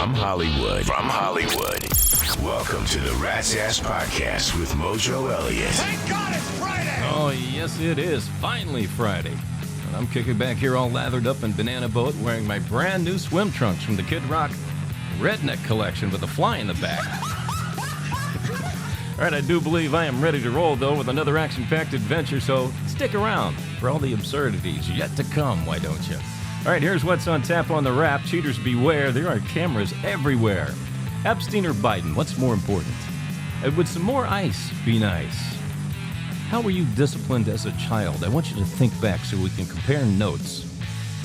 From Hollywood. Welcome to the Rat's Ass Podcast with Mojo Elliott. Thank God it's Friday! Oh, yes, it is. Finally Friday. And I'm kicking back here all lathered up in banana boat wearing my brand new swim trunks from the Kid Rock Redneck collection with a fly in the back. All right, I do believe I am ready to roll, though, with another action-packed adventure, so stick around for all the absurdities yet to come, why don't you? All right, here's what's on tap on the Wrap. Cheaters beware. There are cameras everywhere. Epstein or Biden, what's more important? Would some more ice be nice? How were you disciplined as a child? I want you to think back so we can compare notes.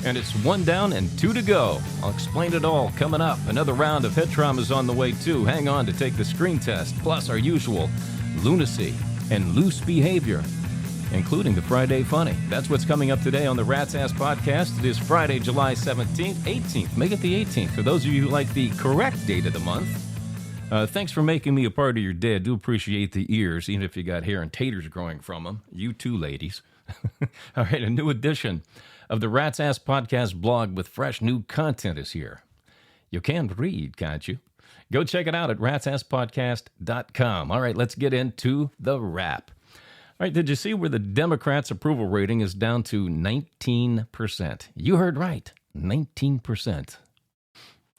And it's 1 down and 2 to go. I'll explain it all coming up. Another round of head trauma is on the way, too. Hang on to take the screen test, plus our usual lunacy and loose behavior, including the Friday Funny. That's what's coming up today on the Rat's Ass Podcast. It is Friday, July 17th, 18th. Make it the 18th. For those of you who like the correct date of the month, thanks for making me a part of your day. I do appreciate the ears, even if you got hair and taters growing from them. You too, ladies. All right, a new edition of the Rat's Ass Podcast blog with fresh new content is here. You can read, can't you? Go check it out at ratsasspodcast.com. All right, let's get into the wrap. All right, did you see where the Democrats' approval rating is down to 19%? You heard right, 19%.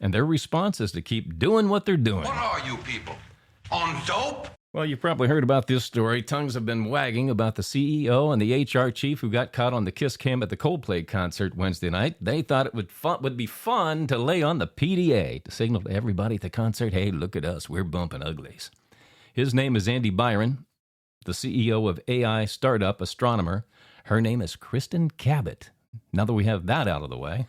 And their response is to keep doing what they're doing. What are you people? On dope? Well, you've probably heard about this story. Tongues have been wagging about the CEO and the HR chief who got caught on the kiss cam at the Coldplay concert Wednesday night. They thought it would be fun to lay on the PDA to signal to everybody at the concert, hey, look at us, we're bumping uglies. His name is Andy Byron, the CEO of AI startup Astronomer. Her name is Kristen Cabot. Now that we have that out of the way,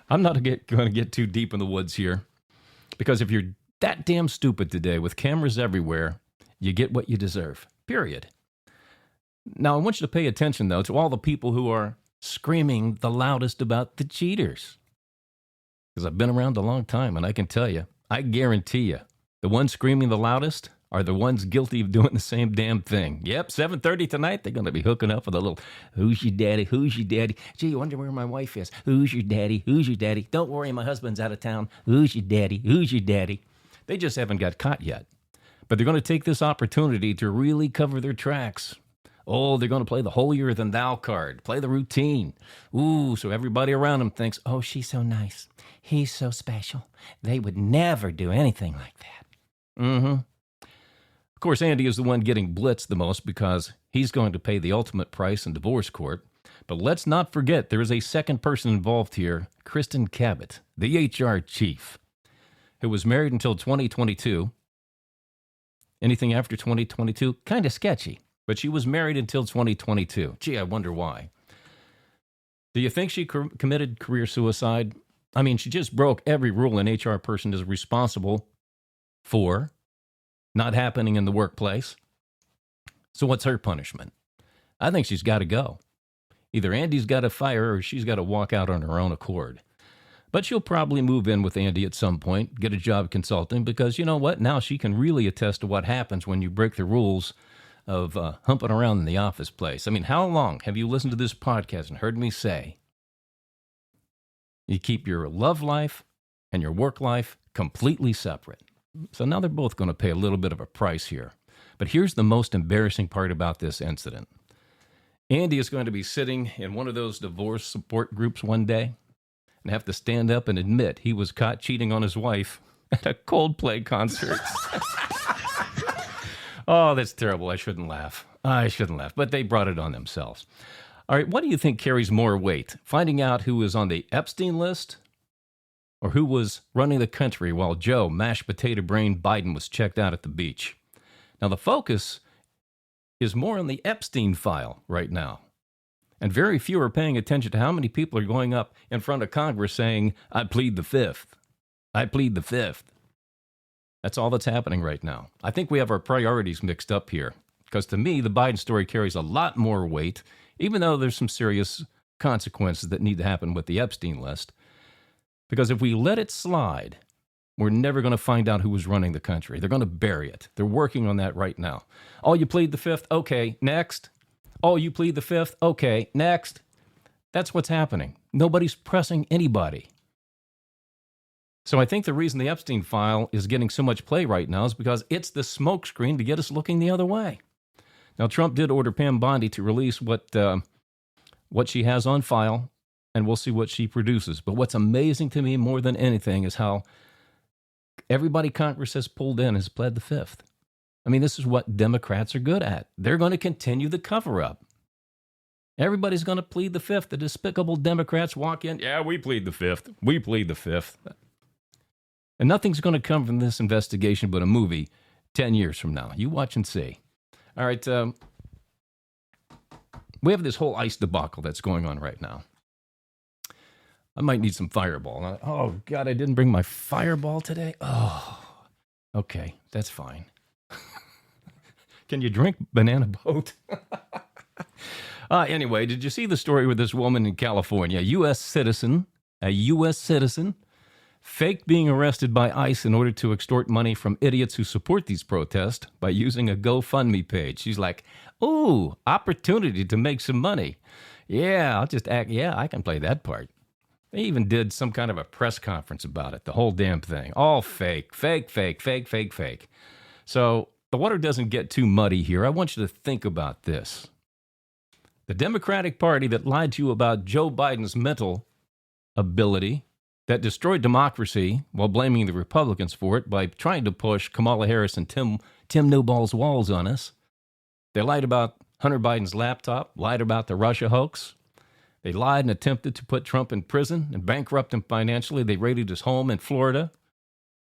I'm not going to get too deep in the woods here, because if you're that damn stupid today with cameras everywhere, you get what you deserve, period. Now, I want you to pay attention, though, to all the people who are screaming the loudest about the cheaters. Because I've been around a long time, and I can tell you, I guarantee you, the ones screaming the loudest are the ones guilty of doing the same damn thing. Yep, 7:30 tonight, they're going to be hooking up with a little, who's your daddy, who's your daddy? Gee, I wonder where my wife is. Who's your daddy, who's your daddy? Don't worry, my husband's out of town. Who's your daddy, who's your daddy? They just haven't got caught yet. But they're going to take this opportunity to really cover their tracks. Oh, they're going to play the holier than thou card, play the routine. Ooh, so everybody around them thinks, oh, she's so nice. He's so special. They would never do anything like that. Of course, Andy is the one getting blitzed the most because he's going to pay the ultimate price in divorce court. But let's not forget there is a second person involved here, Kristen Cabot, the HR chief, who was married until 2022. Anything after 2022, kind of sketchy. But she was married until 2022. Gee, I wonder why. Do you think she committed career suicide? I mean, she just broke every rule an HR person is responsible for not happening in the workplace. So what's her punishment? I think she's got to go. Either Andy's got to fire her or she's got to walk out on her own accord. But she'll probably move in with Andy at some point, get a job consulting, because you know what? Now she can really attest to what happens when you break the rules of humping around in the office place. I mean, how long have you listened to this podcast and heard me say you keep your love life and your work life completely separate? So now they're both going to pay a little bit of a price here. But here's the most embarrassing part about this incident. Andy is going to be sitting in one of those divorce support groups one day and have to stand up and admit he was caught cheating on his wife at a Coldplay concert. Oh, that's terrible. I shouldn't laugh. But they brought it on themselves. All right, what do you think carries more weight? Finding out who was on the Epstein list or who was running the country while Joe, mashed potato brain Biden, was checked out at the beach? Now, the focus is more on the Epstein file right now. And very few are paying attention to how many people are going up in front of Congress saying, I plead the fifth. I plead the fifth. That's all that's happening right now. I think we have our priorities mixed up here. Because to me, the Biden story carries a lot more weight, even though there's some serious consequences that need to happen with the Epstein list. Because if we let it slide, we're never going to find out who was running the country. They're going to bury it. They're working on that right now. Oh, you plead the fifth? Okay, next. Oh, you plead the fifth? Okay, next. That's what's happening. Nobody's pressing anybody. So I think the reason the Epstein file is getting so much play right now is because it's the smokescreen to get us looking the other way. Now, Trump did order Pam Bondi to release what she has on file, and we'll see what she produces. But what's amazing to me more than anything is how everybody Congress has pulled in has pled the fifth. I mean, this is what Democrats are good at. They're going to continue the cover-up. Everybody's going to plead the fifth. The despicable Democrats walk in, yeah, we plead the fifth. We plead the fifth. And nothing's going to come from this investigation but a movie 10 years from now. You watch and see. All right, we have this whole ICE debacle that's going on right now. I might need some Fireball. Oh, God, I didn't bring my Fireball today? Oh, okay, that's fine. Can you drink Banana Boat? Anyway, did you see the story with this woman in California, a U.S. citizen, faked being arrested by ICE in order to extort money from idiots who support these protests by using a GoFundMe page. She's like, ooh, opportunity to make some money. Yeah, I'll just act, yeah, I can play that part. They even did some kind of a press conference about it, the whole damn thing. All fake. So the water doesn't get too muddy here. I want you to think about this. The Democratic Party that lied to you about Joe Biden's mental ability, that destroyed democracy while blaming the Republicans for it by trying to push Kamala Harris and Tim Newball's walls on us. They lied about Hunter Biden's laptop, lied about the Russia hoax. They lied and attempted to put Trump in prison and bankrupt him financially. They raided his home in Florida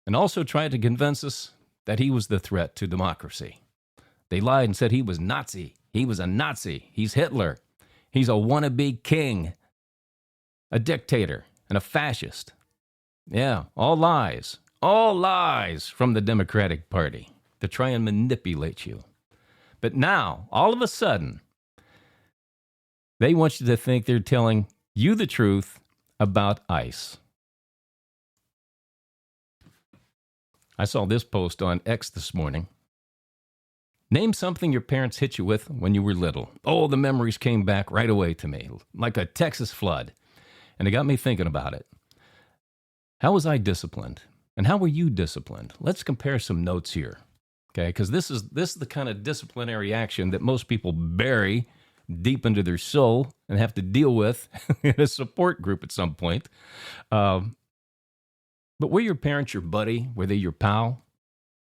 and also tried to convince us that he was the threat to democracy. They lied and said he was Nazi. He was a Nazi. He's Hitler. He's a wannabe king, a dictator, and a fascist. Yeah, all lies from the Democratic Party to try and manipulate you. But now, all of a sudden, they want you to think they're telling you the truth about ICE. I saw this post on X this morning. Name something your parents hit you with when you were little. Oh, the memories came back right away to me, like a Texas flood. And it got me thinking about it. How was I disciplined? And how were you disciplined? Let's compare some notes here, okay? Because this is the kind of disciplinary action that most people bury deep into their soul and have to deal with in a support group at some point. But were your parents your buddy? Were they your pal?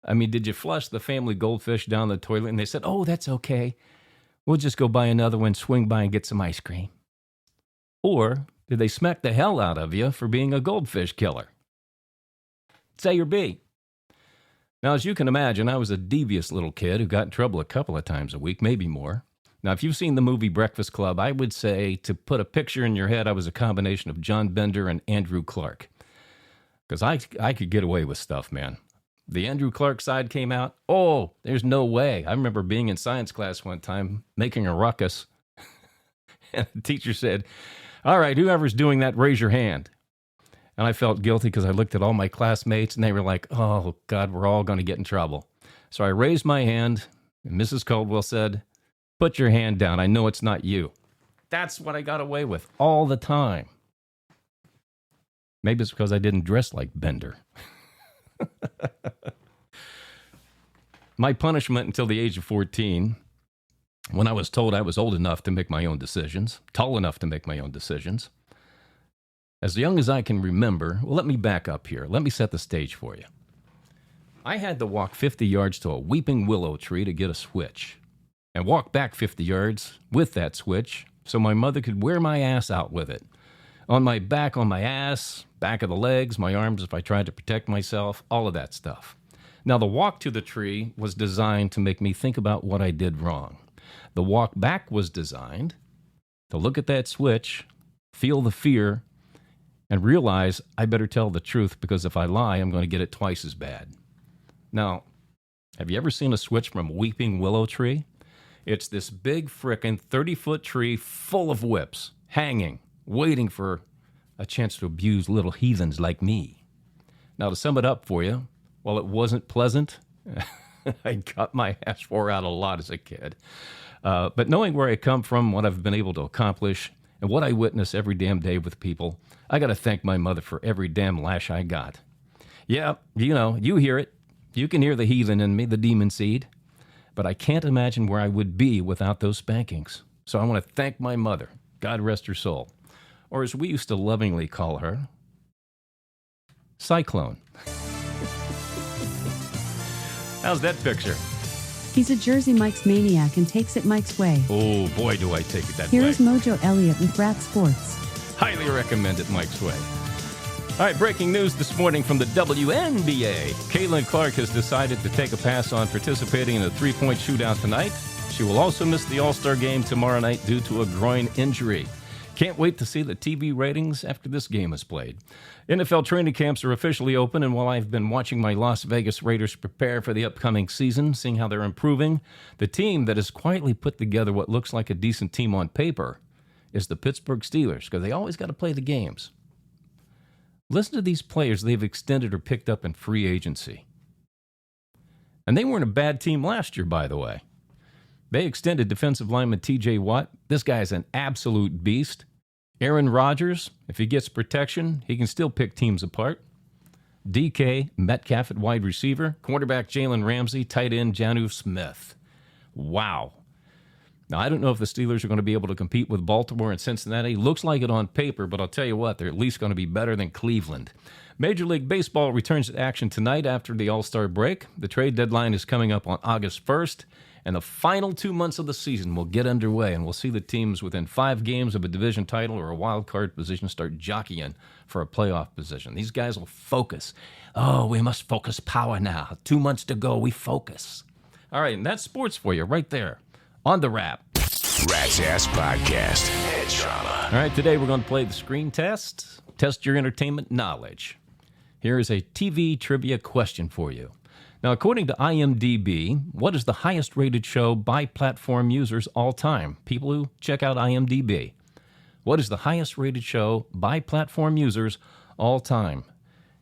I mean, did you flush the family goldfish down the toilet and they said, oh, that's okay. We'll just go buy another one, swing by and get some ice cream? Or did they smack the hell out of you for being a goldfish killer? It's A or B. Now, as you can imagine, I was a devious little kid who got in trouble a couple of times a week, maybe more. Now, if you've seen the movie Breakfast Club, I would say to put a picture in your head, I was a combination of John Bender and Andrew Clark. Because I could get away with stuff, man. The Andrew Clark side came out. Oh, there's no way. I remember being in science class one time, making a ruckus. And the teacher said, all right, whoever's doing that, raise your hand. And I felt guilty because I looked at all my classmates and they were like, oh, God, we're all going to get in trouble. So I raised my hand and Mrs. Caldwell said, put your hand down. I know it's not you. That's what I got away with all the time. Maybe it's because I didn't dress like Bender. My punishment until the age of 14, when I was told I was old enough to make my own decisions, tall enough to make my own decisions, as young as I can remember, well, let me back up here. Let me set the stage for you. I had to walk 50 yards to a weeping willow tree to get a switch, and walk back 50 yards with that switch so my mother could wear my ass out with it. On my back, on my ass, back of the legs, my arms if I tried to protect myself, all of that stuff. Now, the walk to the tree was designed to make me think about what I did wrong. The walk back was designed to look at that switch, feel the fear, and realize I better tell the truth because if I lie, I'm going to get it twice as bad. Now, have you ever seen a switch from a weeping willow tree? It's this big frickin' 30-foot tree full of whips, hanging, waiting for a chance to abuse little heathens like me. Now, to sum it up for you, while it wasn't pleasant, I got my ass wore out a lot as a kid. But knowing where I come from, what I've been able to accomplish, and what I witness every damn day with people, I got to thank my mother for every damn lash I got. Yeah, you hear it. You can hear the heathen in me, the demon seed. But I can't imagine where I would be without those spankings. So I want to thank my mother, God rest her soul. Or as we used to lovingly call her, Cyclone. How's that picture? He's a Jersey Mike's maniac and takes it Mike's way. Oh, boy, do I take it that Here way. is Mojo Elliott with Rat Sports. Highly recommend it Mike's way. All right, breaking news this morning from the WNBA. Caitlin Clark has decided to take a pass on participating in a three-point shootout tonight. She will also miss the All-Star game tomorrow night due to a groin injury. Can't wait to see the TV ratings after this game is played. NFL training camps are officially open, and while I've been watching my Las Vegas Raiders prepare for the upcoming season, seeing how they're improving, the team that has quietly put together what looks like a decent team on paper is the Pittsburgh Steelers, because they always got to play the games. Listen to these players they've extended or picked up in free agency. And they weren't a bad team last year, by the way. They extended defensive lineman T.J. Watt. This guy's an absolute beast. Aaron Rodgers, if he gets protection, he can still pick teams apart. DK Metcalf at wide receiver. Quarterback Jalen Ramsey. Tight end Jonnu Smith. Wow. Now, I don't know if the Steelers are going to be able to compete with Baltimore and Cincinnati. Looks like it on paper, but I'll tell you what, they're at least going to be better than Cleveland. Major League Baseball returns to action tonight after the All-Star break. The trade deadline is coming up on August 1st, and the final 2 months of the season will get underway, and we'll see the teams within 5 games of a division title or a wild card position start jockeying for a playoff position. These guys will focus. Oh, we must focus power now. 2 months to go, we focus. All right, and that's sports for you right there. On the wrap. Rat's Ass Podcast. Head trauma. All right, today we're going to play the screen test. Test your entertainment knowledge. Here is a TV trivia question for you. Now, according to IMDb, what is the highest rated show by platform users all time? People who check out IMDb. What is the highest rated show by platform users all time?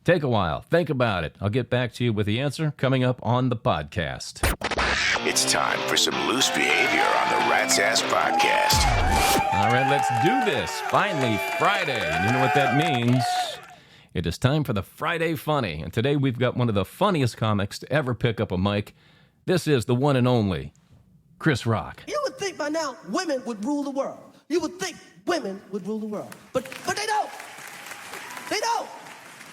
Take a while. Think about it. I'll get back to you with the answer coming up on the podcast. It's time for some loose behavior on the Rat's Ass Podcast. All right, let's do this. Finally, Friday. And you know what that means? It is time for the Friday Funny. And today we've got one of the funniest comics to ever pick up a mic. This is the one and only Chris Rock. You would think by now women would rule the world. You would think women would rule the world. But they don't. They don't.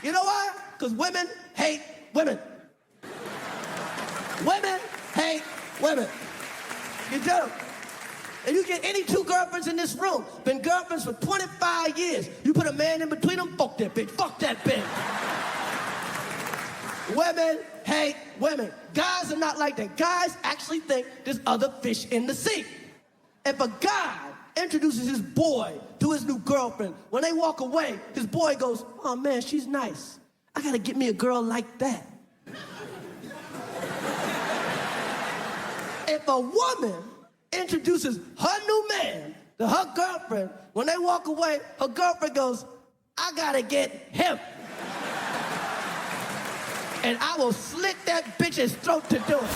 You know why? Because women hate women. Women hate women. You do. And you get any 2 girlfriends in this room, been girlfriends for 25 years. You put a man in between them, fuck that bitch. Fuck that bitch. Women hate women. Guys are not like that. Guys actually think there's other fish in the sea. If a guy introduces his boy to his new girlfriend, when they walk away, his boy goes, oh man, she's nice. I gotta get me a girl like that. If a woman introduces her new man to her girlfriend, when they walk away, her girlfriend goes, I gotta get him. And I will slit that bitch's throat to do it.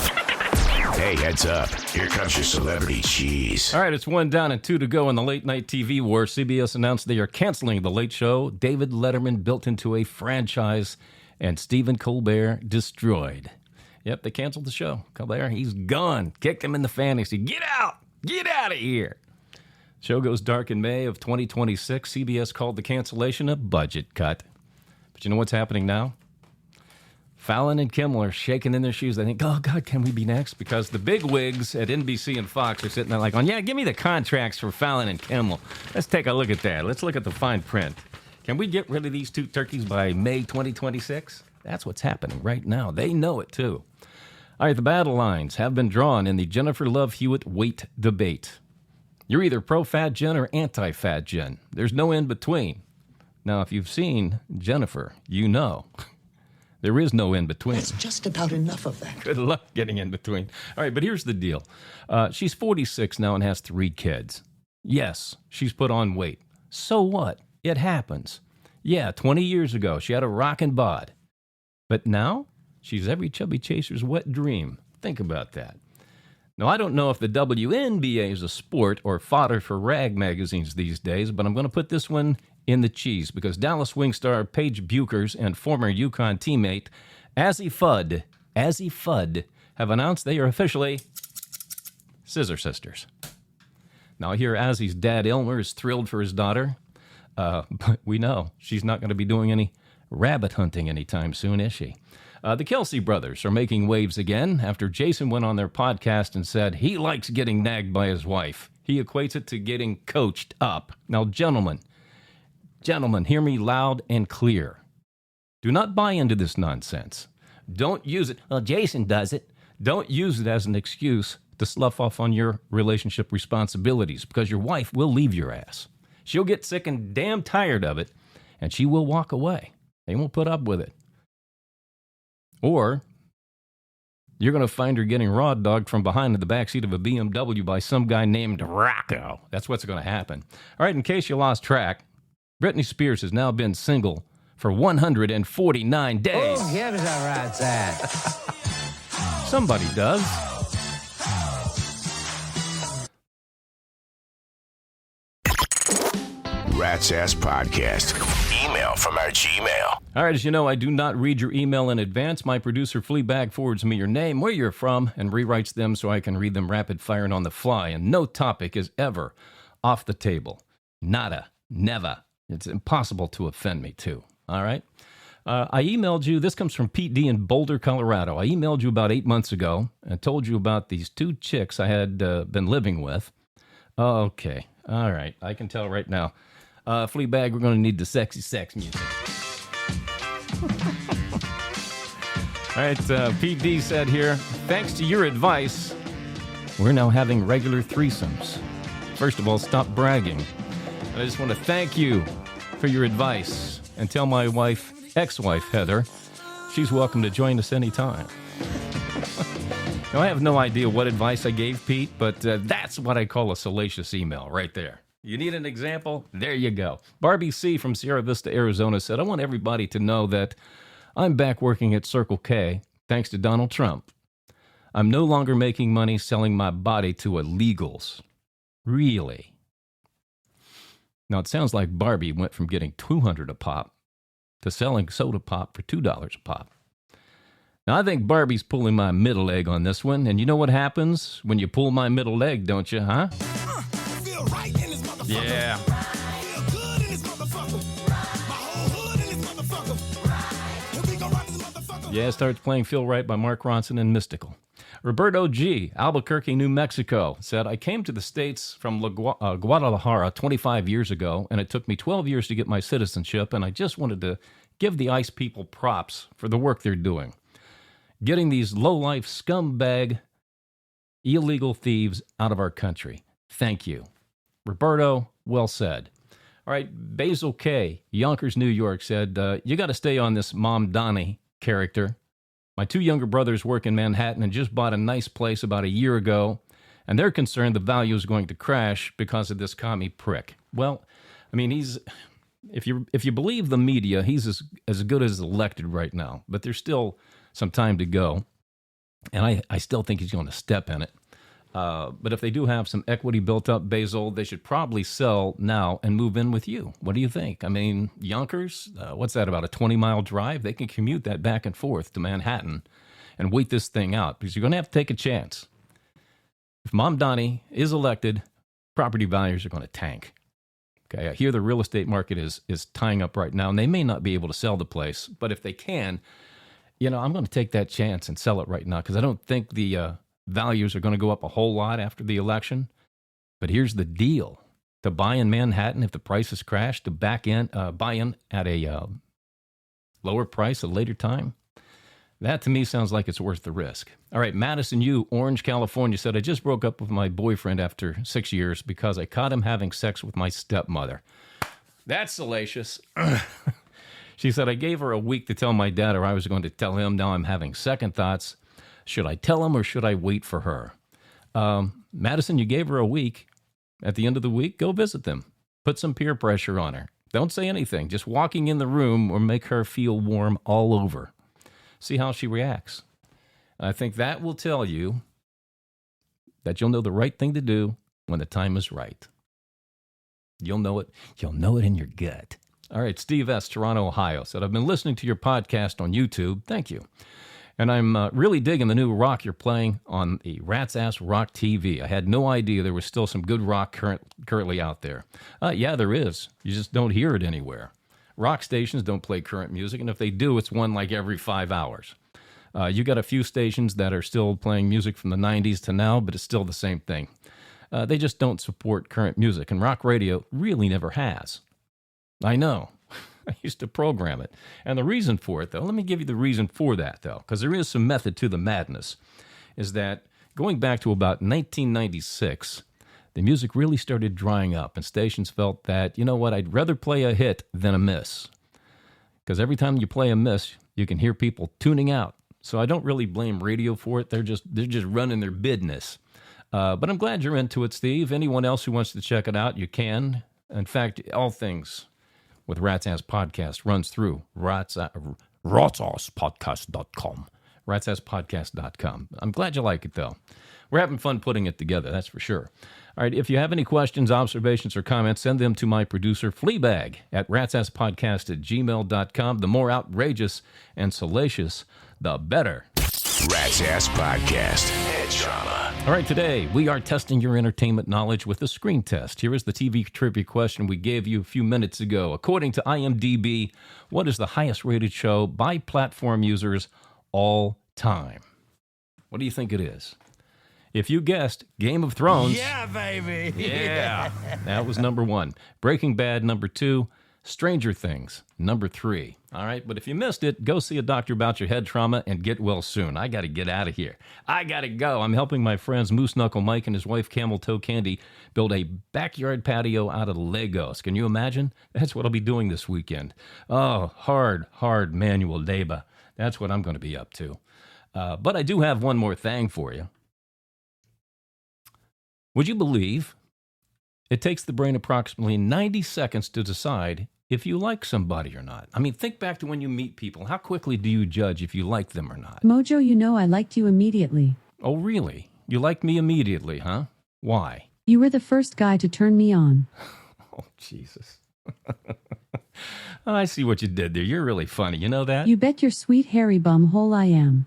Hey, heads up. Here comes your celebrity cheese. All right, it's 1 down and 2 to go in the late night TV war. CBS announced they are canceling The Late Show. David Letterman built into a franchise, and Stephen Colbert destroyed. Yep, they canceled the show. Colbert, he's gone. Kicked him in the fantasy. Get out! Get out of here! Show goes dark in May of 2026. CBS called the cancellation a budget cut. But you know what's happening now? Fallon and Kimmel are shaking in their shoes. They think, oh, God, can we be next? Because the big wigs at NBC and Fox are sitting there like, yeah, give me the contracts for Fallon and Kimmel. Let's take a look at that. Let's look at the fine print. Can we get rid of these 2 turkeys by May 2026? That's what's happening right now. They know it, too. All right, the battle lines have been drawn in the Jennifer Love Hewitt weight debate. You're either pro-Fat Jen or anti-Fat Jen. There's no in between. Now, if you've seen Jennifer, you know. There is no in between. That's just about enough of that. Good luck getting in between. All right, but here's the deal. She's 46 now and has 3 kids. Yes, she's put on weight. So what? It happens. Yeah, 20 years ago, she had a rockin' bod. But now, she's every chubby chaser's wet dream. Think about that. Now, I don't know if the WNBA is a sport or fodder for rag magazines these days, but I'm going to put this one in the cheese because Dallas Wing star Paige Buchers and former UConn teammate Azzy Fudd have announced they are officially Scissor Sisters. Now, I hear Azzy's dad, Elmer, is thrilled for his daughter, but we know she's not going to be doing any rabbit hunting anytime soon, is she? The Kelsey brothers are making waves again after Jason went on their podcast and said he likes getting nagged by his wife. He equates it to getting coached up. Now, gentlemen, hear me loud and clear. Do not buy into this nonsense. Don't use it. Well, Jason does it. Don't use it as an excuse to slough off on your relationship responsibilities because your wife will leave your ass. She'll get sick and damn tired of it, and she will walk away. They won't put up with it. Or you're going to find her getting raw dogged from behind in the backseat of a BMW by some guy named Rocco. That's what's going to happen. All right, in case you lost track, Britney Spears has now been single for 149 days. Who gives a rat's ass? Somebody does. Rat's Ass Podcast. Email from our Gmail. All right, as you know, I do not read your email in advance. My producer, Fleabag, forwards me your name, where you're from, and rewrites them so I can read them rapid fire and on the fly. And no topic is ever off the table. Nada. Never. It's impossible to offend me, too. All right? I emailed you. This comes from Pete D. in Boulder, Colorado. I emailed you about 8 months ago and told you about these 2 chicks I had been living with. Okay. All right. I can tell right now. Fleabag, we're going to need the sexy sex music. All right, PD said here, thanks to your advice, we're now having regular threesomes. First of all, stop bragging. And I just want to thank you for your advice and tell my ex-wife, Heather, she's welcome to join us anytime. Now, I have no idea what advice I gave Pete, but that's what I call a salacious email right there. You need an example? There you go. Barbie C. from Sierra Vista, Arizona said, I want everybody to know that I'm back working at Circle K thanks to Donald Trump. I'm no longer making money selling my body to illegals. Really? Now, it sounds like Barbie went from getting $200 a pop to selling soda pop for $2 a pop. Now, I think Barbie's pulling my middle leg on this one, and you know what happens when you pull my middle leg, don't you, huh? Yeah. Yeah, it starts playing Feel Right by Mark Ronson and Mystical. Roberto G., Albuquerque, New Mexico, said, I came to the States from Guadalajara 25 years ago, and it took me 12 years to get my citizenship, and I just wanted to give the ICE people props for the work they're doing. Getting these low-life scumbag illegal thieves out of our country. Thank you. Roberto, well said. All right, Basil K., Yonkers, New York, said, you got to stay on this Mom Donnie character. My 2 younger brothers work in Manhattan and just bought a nice place about a year ago, and they're concerned the value is going to crash because of this commie prick. Well, I mean, if you believe the media, he's as good as elected right now, but there's still some time to go, and I still think he's going to step in it. But if they do have some equity built up, Basil, they should probably sell now and move in with you. What do you think? I mean, Yonkers, what's that, about a 20-mile drive? They can commute that back and forth to Manhattan and wait this thing out because you're going to have to take a chance. If Mom Donnie is elected, property values are going to tank. Okay, I hear the real estate market is tying up right now, and they may not be able to sell the place, but if they can, I'm going to take that chance and sell it right now because I don't think the values are going to go up a whole lot after the election. But here's the deal. To buy in Manhattan, if the prices crash, to buy in at a lower price at a later time, that to me sounds like it's worth the risk. All right, Madison Yu, Orange, California, said, I just broke up with my boyfriend after 6 years because I caught him having sex with my stepmother. That's salacious. She said, I gave her a week to tell my dad or I was going to tell him. Now I'm having second thoughts. Should I tell him or should I wait for her? Madison, you gave her a week. At the end of the week, go visit them. Put some peer pressure on her. Don't say anything. Just walking in the room or make her feel warm all over. See how she reacts. I think that will tell you that you'll know the right thing to do when the time is right. You'll know it. You'll know it in your gut. All right, Steve S., Toronto, Ohio, said, I've been listening to your podcast on YouTube. Thank you. And I'm really digging the new rock you're playing on the Rat's Ass Rock TV. I had no idea there was still some good rock currently out there. Yeah, there is. You just don't hear it anywhere. Rock stations don't play current music, and if they do, it's one like every 5 hours. You got a few stations that are still playing music from the 90s to now, but it's still the same thing. They just don't support current music, and rock radio really never has. I know. I used to program it. And the reason for it, though, let me give you the reason for that, though, because there is some method to the madness, is that going back to about 1996, the music really started drying up, and stations felt that, you know what, I'd rather play a hit than a miss. Because every time you play a miss, you can hear people tuning out. So I don't really blame radio for it. They're just running their business. But I'm glad you're into it, Steve. Anyone else who wants to check it out, you can. In fact, all things with Rat's Ass Podcast runs through ratsaspodcast.com. ratsaspodcast.com. I'm glad you like it, though. We're having fun putting it together, that's for sure. All right, if you have any questions, observations, or comments, send them to my producer, Fleabag, at ratsasspodcast@gmail.com. The more outrageous and salacious, the better. Rat's Ass Podcast. Head trauma. All right, today we are testing your entertainment knowledge with a screen test. Here is the TV trivia question we gave you a few minutes ago. According to IMDb, what is the highest rated show by platform users all time? What do you think it is? If you guessed Game of Thrones. Yeah, baby. Yeah. That was number 1. Breaking Bad, number 2. Stranger Things, number 3. All right, but if you missed it, go see a doctor about your head trauma and get well soon. I got to get out of here. I got to go. I'm helping my friends Moose Knuckle Mike and his wife Camel Toe Candy build a backyard patio out of Legos. Can you imagine? That's what I'll be doing this weekend. Oh, hard manual labor. That's what I'm going to be up to. But I do have one more thing for you. Would you believe it takes the brain approximately 90 seconds to decide if you like somebody or not? I mean, think back to when you meet people. How quickly do you judge if you like them or not? Mojo, you know I liked you immediately. Oh, really? You liked me immediately, huh? Why? You were the first guy to turn me on. Oh, Jesus. I see what you did there. You're really funny. You know that? You bet your sweet hairy bum hole I am.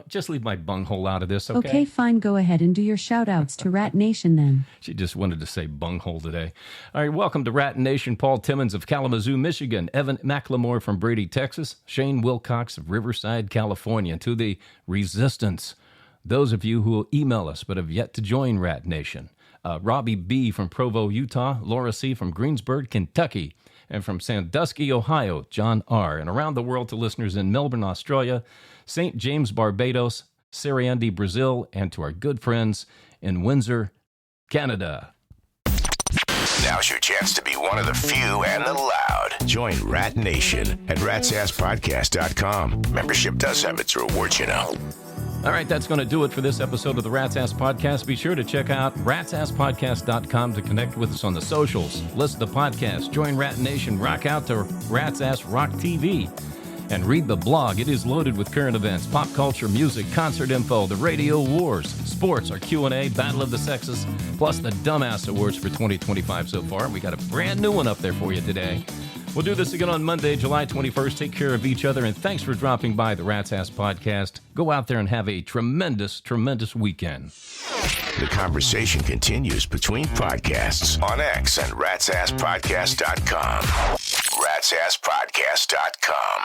Just leave my bunghole out of this, okay? Okay, fine. Go ahead and do your shout-outs to Rat Nation then. She just wanted to say bunghole today. All right, welcome to Rat Nation. Paul Timmons of Kalamazoo, Michigan. Evan McLemore from Brady, Texas. Shane Wilcox of Riverside, California. To the Resistance, those of you who will email us but have yet to join Rat Nation. Robbie B. from Provo, Utah. Laura C. from Greensburg, Kentucky. And from Sandusky, Ohio, John R. And around the world to listeners in Melbourne, Australia, St. James, Barbados, Sariandi, Brazil, and to our good friends in Windsor, Canada. Now's your chance to be one of the few and the loud. Join Rat Nation at ratsaspodcast.com. Membership does have its rewards, you know. All right, that's going to do it for this episode of the Rat's Ass Podcast. Be sure to check out ratsaspodcast.com to connect with us on the socials. Listen to the podcast, join Rat Nation, rock out to Rat's Ass Rock TV, and read the blog. It is loaded with current events, pop culture, music, concert info, the radio wars, sports, our Q&A, Battle of the Sexes, plus the Dumbass Awards for 2025 so far. We got a brand new one up there for you today. We'll do this again on Monday, July 21st. Take care of each other, and thanks for dropping by the Rat's Ass Podcast. Go out there and have a tremendous, tremendous weekend. The conversation continues between podcasts on X and ratsaspodcast.com. ratsaspodcast.com.